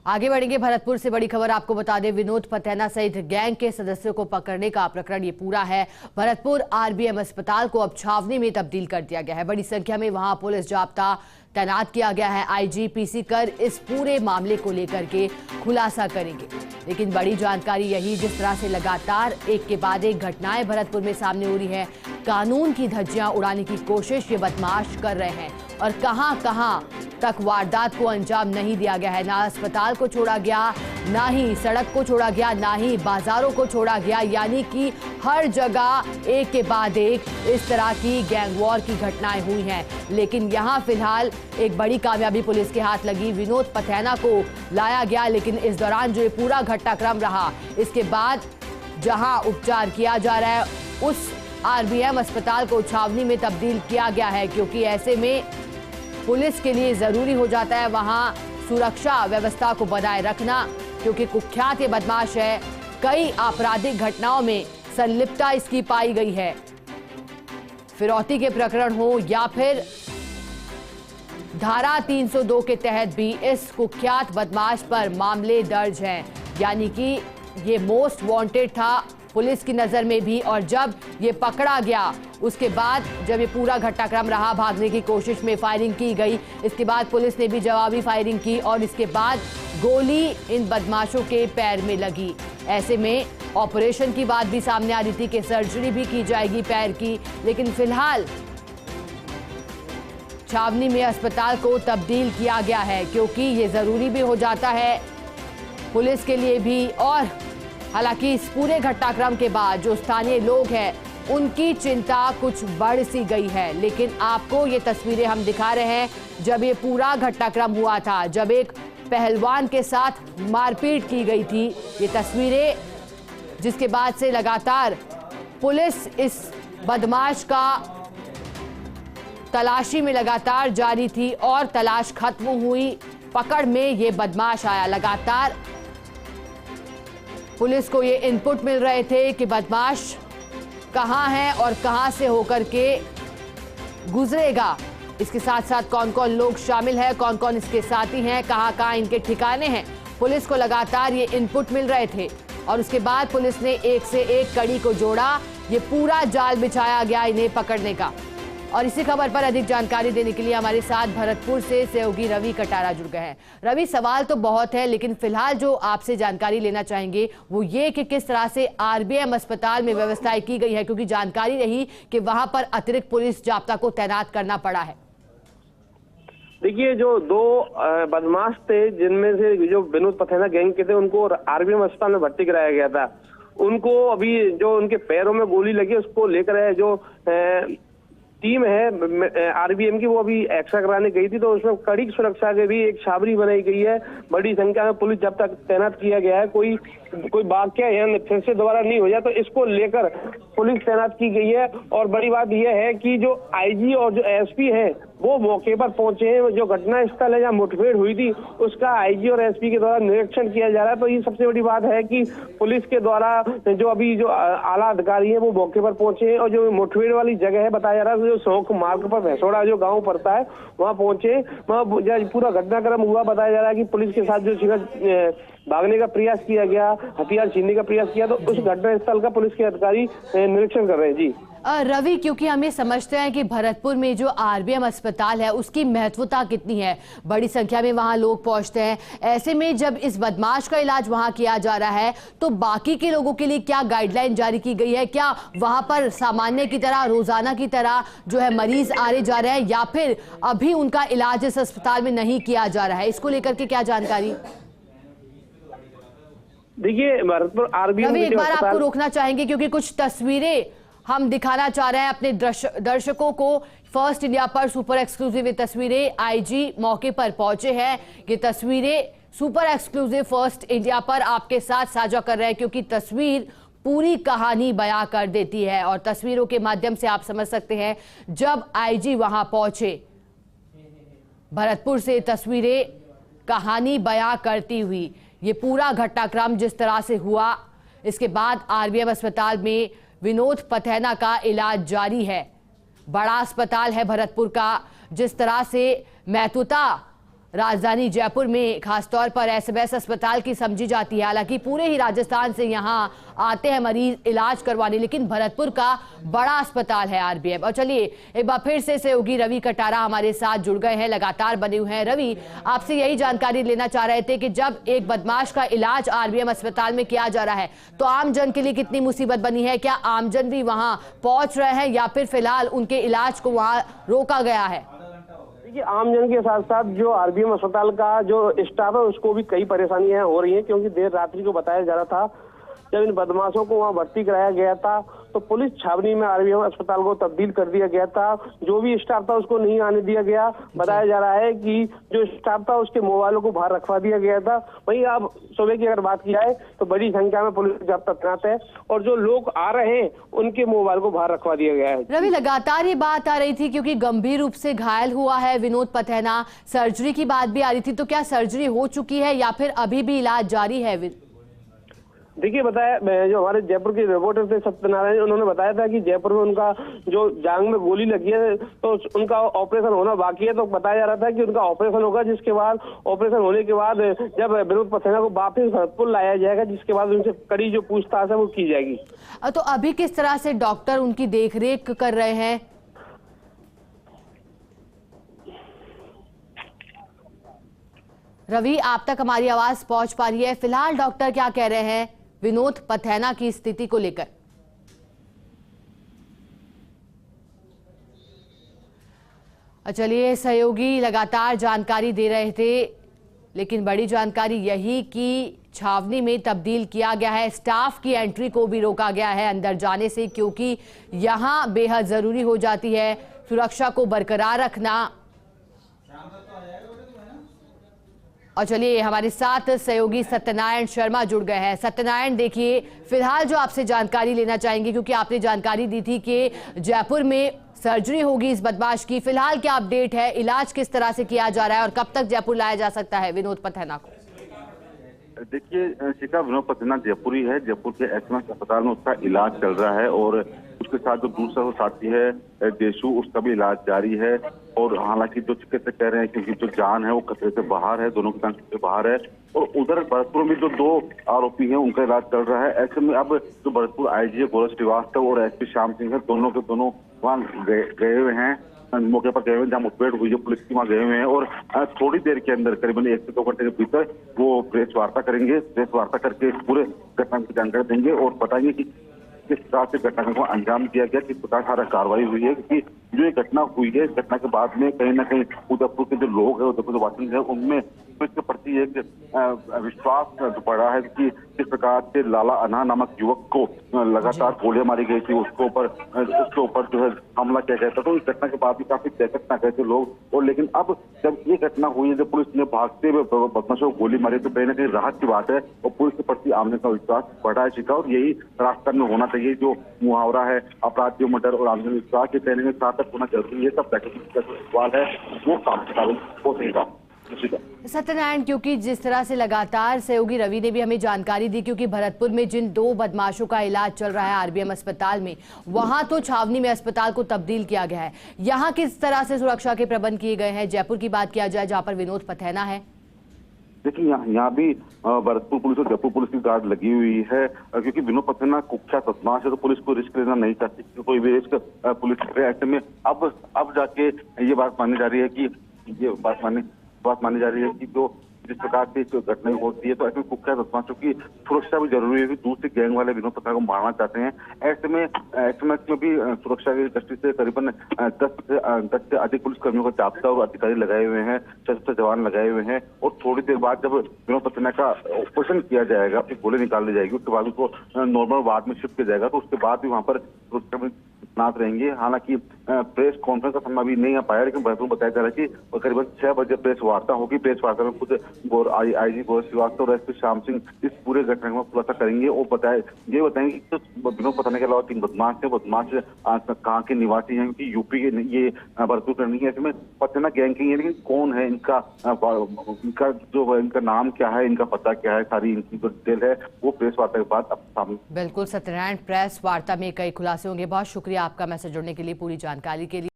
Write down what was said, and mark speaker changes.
Speaker 1: आगे बढ़ेंगे। भरतपुर से बड़ी खबर आपको बता दें, विनोद पथैना सहित गैंग के सदस्यों को पकड़ने का प्रकरण ये पूरा है। भरतपुर आरबीएम अस्पताल को अब छावनी में तब्दील कर दिया गया है। बड़ी संख्या में वहां पुलिस जाब्ता तैनात किया गया है। आईजी पीसी कर इस पूरे मामले को लेकर के खुलासा करेंगे। लेकिन बड़ी जानकारी यही, जिस तरह से लगातार एक के बाद एक घटनाएं भरतपुर में सामने हो रही है, कानून की धज्जियां उड़ाने की कोशिश ये बदमाश कर रहे हैं और कहां कहां तक वारदात को अंजाम नहीं दिया गया है। ना अस्पताल को छोड़ा गया, ना ही सड़क को छोड़ा गया, ना ही बाजारों को छोड़ा गया, यानी कि हर जगह एक के बाद एक इस तरह की गैंग वॉर की घटनाएं हुई हैं। लेकिन यहां फिलहाल एक बड़ी कामयाबी पुलिस के हाथ लगी। विनोद पथैना को लाया गया, लेकिन इस दौरान जो ये पूरा घटनाक्रम रहा, इसके बाद जहां उपचार किया जा रहा है उस आरबीएम अस्पताल को छावनी में तब्दील किया गया है, क्योंकि ऐसे में पुलिस के लिए जरूरी हो जाता है वहां सुरक्षा व्यवस्था को बनाए रखना, क्योंकि कुख्यात ये बदमाश है। कई आपराधिक घटनाओं में संलिप्तता इसकी पाई गई है। फिरौती के प्रकरण हो या फिर धारा 302 के तहत भी इस कुख्यात बदमाश पर मामले दर्ज हैं, यानी कि ये मोस्ट वांटेड था पुलिस की नजर में भी। और जब ये पकड़ा गया उसके बाद जब ये पूरा घटनाक्रम रहा, भागने की कोशिश में फायरिंग की गई, इसके बाद पुलिस ने भी जवाबी फायरिंग की और इसके बाद गोली इन बदमाशों के पैर में लगी। ऐसे में ऑपरेशन की बात भी सामने आ रही थी कि सर्जरी भी की जाएगी पैर की, लेकिन फिलहाल छावनी में अस्पताल को तब्दील किया गया है, क्योंकि ये जरूरी भी हो जाता है पुलिस के लिए भी। और हालांकि इस पूरे घटनाक्रम के बाद जो स्थानीय लोग हैं उनकी चिंता कुछ बढ़ सी गई है। लेकिन आपको ये तस्वीरें हम दिखा रहे हैं जब ये पूरा घटनाक्रम हुआ था, जब एक पहलवान के साथ मारपीट की गई थी। ये तस्वीरें जिसके बाद से लगातार पुलिस इस बदमाश का तलाशी में लगातार जारी थी और तलाश खत्म हुई, पकड़ में ये बदमाश आया। लगातार पुलिस को ये इनपुट मिल रहे थे कि बदमाश कहां है और कहां से होकर के गुजरेगा। इसके साथ साथ कौन कौन लोग शामिल हैं, कौन कौन इसके साथी हैं, कहां कहां इनके ठिकाने हैं, पुलिस को लगातार ये इनपुट मिल रहे थे। और उसके बाद पुलिस ने एक से एक कड़ी को जोड़ा, ये पूरा जाल बिछाया गया इन्हें पकड़ने का। और इसी खबर पर अधिक जानकारी देने के लिए हमारे साथ भरतपुर से सहयोगी रवि कटारा जुड़ गए हैं। रवि, सवाल तो बहुत है, लेकिन फिलहाल जो आपसे जानकारी लेना चाहेंगे वो ये कि किस तरह से आरबीएम अस्पताल में व्यवस्थाएं की गई है, क्योंकि जानकारी रही कि वहां पर अतिरिक्त पुलिस जाब्ता को तैनात करना पड़ा है।
Speaker 2: देखिए, जो दो बदमाश थे जिनमें से जो विनोद पथैना गैंग के थे, उनको आरबीएम अस्पताल में भर्ती कराया गया था। उनको अभी जो उनके पैरों में गोली लगी उसको लेकर जो टीम है आरबीएम की, वो अभी एक्सरे कराने गई थी, तो उसमें कड़ी सुरक्षा के भी एक छावनी बनाई गई है। बड़ी संख्या में पुलिस जब तक तैनात किया गया है, कोई वाकया यहाँ फिर से दोबारा नहीं हो जाए तो इसको लेकर पुलिस तैनात की गई है। और बड़ी बात यह है कि जो आईजी और जो एसपी है वो मौके पर पहुंचे हैं। जो घटना स्थल है जहाँ मुठभेड़ हुई थी उसका आईजी और एसपी के द्वारा निरीक्षण किया जा रहा है। तो ये सबसे बड़ी बात है कि पुलिस के द्वारा जो अभी जो आला अधिकारी है वो मौके पर पहुंचे हैं और जो मुठभेड़ वाली जगह है, बताया जा रहा है जो शौक मार्ग पर भैंसोड़ा जो गाँव पड़ता है वहाँ पहुंचे, वहाँ पूरा घटनाक्रम हुआ। बताया जा रहा है कि पुलिस के साथ जो भागने का प्रयास किया गया, हथियार छीनने का प्रयास किया, तो उस घटनास्थल का पुलिस के अधिकारी निरीक्षण कर रहे हैं। जी
Speaker 1: रवि, क्योंकि हम ये समझते हैं कि भरतपुर में जो आरबीएम अस्पताल है उसकी महत्वता कितनी है, बड़ी संख्या में वहां लोग पहुंचते हैं, ऐसे में जब इस बदमाश का इलाज वहां किया जा रहा है तो बाकी के लोगों के लिए क्या गाइडलाइन जारी की गई है? क्या वहां पर सामान्य की तरह, रोजाना की तरह जो है मरीज आ रहे जा रहे हैं, या फिर अभी उनका इलाज इस अस्पताल में नहीं किया जा रहा है? इसको लेकर के क्या जानकारी?
Speaker 2: देखिए, भरतपुर आरबीएम,
Speaker 1: एक बार आपको रोकना चाहेंगे क्योंकि कुछ तस्वीरें हम दिखाना चाह रहे हैं अपने दर्शकों को। फर्स्ट इंडिया पर सुपर एक्सक्लूसिव ये तस्वीरें, आईजी मौके पर पहुंचे हैं। ये तस्वीरें सुपर एक्सक्लूसिव फर्स्ट इंडिया पर आपके साथ साझा कर रहे हैं, क्योंकि तस्वीर पूरी कहानी बयां कर देती है। और तस्वीरों के माध्यम से आप समझ सकते हैं जब आईजी वहां पहुंचे, भरतपुर से तस्वीरें कहानी बयां करती हुई, ये पूरा घटनाक्रम जिस तरह से हुआ, इसके बाद आरबीएम अस्पताल में विनोद पथैना का इलाज जारी है। बड़ा अस्पताल है भरतपुर का, जिस तरह से महत्वता राजधानी जयपुर में खासतौर पर एसएमएस अस्पताल की समझी जाती है। हालांकि पूरे ही राजस्थान से यहां आते हैं मरीज इलाज करवाने, लेकिन भरतपुर का बड़ा अस्पताल है आरबीएम। और चलिए एक बार फिर से सहयोगी रवि कटारा हमारे साथ जुड़ गए हैं, लगातार बने हुए हैं। रवि, आपसे यही जानकारी लेना चाह रहे थे कि जब एक बदमाश का इलाज आरबीएम अस्पताल में किया जा रहा है तो आमजन के लिए कितनी मुसीबत बनी है? क्या आमजन भी वहां पहुंच रहे हैं या फिर फिलहाल उनके इलाज को वहां रोका गया है?
Speaker 2: देखिए, आमजन के साथ साथ जो आरबीएम अस्पताल का जो स्टाफ है उसको भी कई परेशानियां हो रही हैं, क्योंकि देर रात्रि को बताया जा रहा था जब इन बदमाशों को वहां भर्ती कराया गया था तो पुलिस छावनी में आरबीएम अस्पताल को तब्दील कर दिया गया था। जो भी स्टाफ था उसको नहीं आने दिया गया। बताया जा रहा है कि जो स्टाफ था उसके मोबाइलों को बाहर रखवा दिया गया था। वहीं अब सुबह की अगर बात की जाए तो बड़ी संख्या में पुलिस जाब्ता तैनात है और जो लोग आ रहे हैं उनके मोबाइल को बाहर रखवा दिया गया है।
Speaker 1: रवि, लगातार ये बात आ रही थी क्योंकि गंभीर रूप से घायल हुआ है विनोद पथैना, सर्जरी की बात भी आ रही थी, तो क्या सर्जरी हो चुकी है या फिर अभी भी इलाज जारी है?
Speaker 2: देखिए, बताया जो हमारे जयपुर के रिपोर्टर थे सत्यनारायण, उन्होंने बताया था कि जयपुर में उनका जो जांग में गोली लगी है तो उनका ऑपरेशन होना बाकी है। तो बताया जा रहा था कि उनका ऑपरेशन होगा, जिसके बाद ऑपरेशन होने के बाद जब विनोद पथैना को वापस भरतपुर लाया जाएगा, जिसके बाद उनसे कड़ी जो पूछताछ है वो की जाएगी।
Speaker 1: तो अभी किस तरह से डॉक्टर उनकी देखरेख कर रहे हैं? रवि, आप तक हमारी आवाज पहुंच पा रही है? फिलहाल डॉक्टर क्या कह रहे हैं विनोद पथैना की स्थिति को लेकर? चलिए, सहयोगी लगातार जानकारी दे रहे थे, लेकिन बड़ी जानकारी यही कि छावनी में तब्दील किया गया है। स्टाफ की एंट्री को भी रोका गया है अंदर जाने से, क्योंकि यहां बेहद जरूरी हो जाती है सुरक्षा को बरकरार रखना। और चलिए हमारे साथ सहयोगी सत्यनारायण शर्मा जुड़ गए हैं। सत्यनारायण, देखिए फिलहाल जो आपसे जानकारी लेना चाहेंगे, क्योंकि आपने जानकारी दी थी कि जयपुर में सर्जरी होगी इस बदमाश की, फिलहाल क्या अपडेट है? इलाज किस तरह से किया जा रहा है और कब तक जयपुर लाया जा सकता है विनोद पथैना को?
Speaker 3: देखिए शिखा, विनोद पथैना जयपुरी है। जयपुर के एसएमएस अस्पताल में उसका इलाज चल रहा है और उसके साथ जो दूसरा साथी है देशु, उसका भी इलाज जारी है। और हालांकि जो चिकित्सक कह रहे हैं कि जो जान है वो खतरे से बाहर है, दोनों की जान खतरे से बाहर है। और उधर भरतपुर में जो 2 आरोपी हैं उनका इलाज चल रहा है। ऐसे में अब जो भरतपुर आईजी गौरव श्रीवास्तव और एसपी श्याम सिंह है, दोनों के दोनों वहाँ गए हुए हैं, मौके पर गए हुए हैं जहाँ मुठभेड़ हुई है, पुलिस की वहाँ गए हुए हैं। और थोड़ी देर के अंदर करीबन 1 से 2 घंटे के भीतर वो प्रेस वार्ता करेंगे। प्रेस वार्ता करके पूरे घटना की जानकारी देंगे और बताएंगे कि किस प्रकार से घटना को अंजाम दिया गया, किस प्रकार सारा कार्रवाई हुई है। क्योंकि जो ये घटना हुई है, इस घटना के बाद में कहीं ना कहीं उदयपुर के जो लोग हैं, उदयपुर के वासिंद है, उनमें इसके प्रति एक विश्वास बढ़ा है कि किस प्रकार से लाला अना नामक युवक को लगातार गोलियां मारी गई थी, उसके ऊपर जो है हमला किया गया था। तो इस घटना के बाद भी काफी दहशत में गए थे लोग। और लेकिन अब जब ये घटना हुई है, जब पुलिस ने भागते हुए बदमाशों को गोली मारी, तो कहीं ना कहीं राहत की बात है और पुलिस के प्रति आमने का विश्वास बढ़ा है। शिखा, और यही राजस्थान में होना चाहिए। जो मुहावरा है अपराधियों में डर और आमने में विश्वास, ये कहने में सार्थक होना जरूरी है। सब सवाल है वो काम हो सकेगा।
Speaker 1: सत्यनारायण, क्योंकि जिस तरह से लगातार सहयोगी रवि ने भी हमें जानकारी दी, क्योंकि भरतपुर में जिन 2 बदमाशों का इलाज चल रहा है आरबीएम अस्पताल में, वहां तो छावनी में अस्पताल को तब्दील किया गया है। यहां किस तरह से सुरक्षा के प्रबंध किए गए हैं? जयपुर की बात किया जाए जहां पर विनोद पथैना है।
Speaker 3: देखिए, यहाँ भी भरतपुर पुलिस और जयपुर पुलिस की गार्ड लगी हुई है, क्योंकि विनोद पथैना कुख्यात बदमाश है, तो पुलिस को रिस्क लेना नहीं चाहती, कोई भी रिस्क पुलिस करे। ऐसे में अब जाके ये बात मानी जा रही है कि जो जिस प्रकार से घटना होती है, तो ऐसे में कुख्यात बदमाशों की सुरक्षा भी जरूरी है। दूसरे गैंग वाले विनोद पथैना को मारना चाहते हैं। ऐसे में एसएमएस में भी सुरक्षा की दृष्टि से करीबन 10 से अधिक पुलिसकर्मियों का जाब्ता और अधिकारी लगाए हुए हैं, 600 जवान लगाए हुए हैं। और थोड़ी देर बाद जब विनोद पथैना का ऑपरेशन किया जाएगा, फिर गोली निकाल दी जाएगी, उसके बाद उसको नॉर्मल वार्ड में शिफ्ट किया जाएगा, तो उसके बाद भी वहाँ पर सुरक्षा तैनात रहेंगे। हालांकि प्रेस कॉन्फ्रेंस का समय अभी नहीं आ पाया, लेकिन भरतपुर बताया जा रहा है कि करीबन 6 बजे प्रेस वार्ता होगी। प्रेस वार्ता में खुद आईजी गौरव श्रीवास्तव और एसपी श्याम सिंह इस पूरे घटना में खुलासा करेंगे और बताएंगे कि तो विनोद पथैना के अलावा 3 बदमाश थे। बदमाश कहाँ के निवासी हैं, क्योंकि यूपी के ये भरतपुर करनी है। इसमें पथैना गैंग की है, लेकिन कौन है इनका नाम क्या है, इनका पता क्या है, सारी इनकी जो डिटेल है वो प्रेस वार्ता के बाद अब सामने।
Speaker 1: बिल्कुल सत्यनारायण, प्रेस वार्ता में कई खुलासे होंगे। बहुत शुक्रिया आपका मैसेज जोड़ने के लिए, पूरी जानकारी के लिए।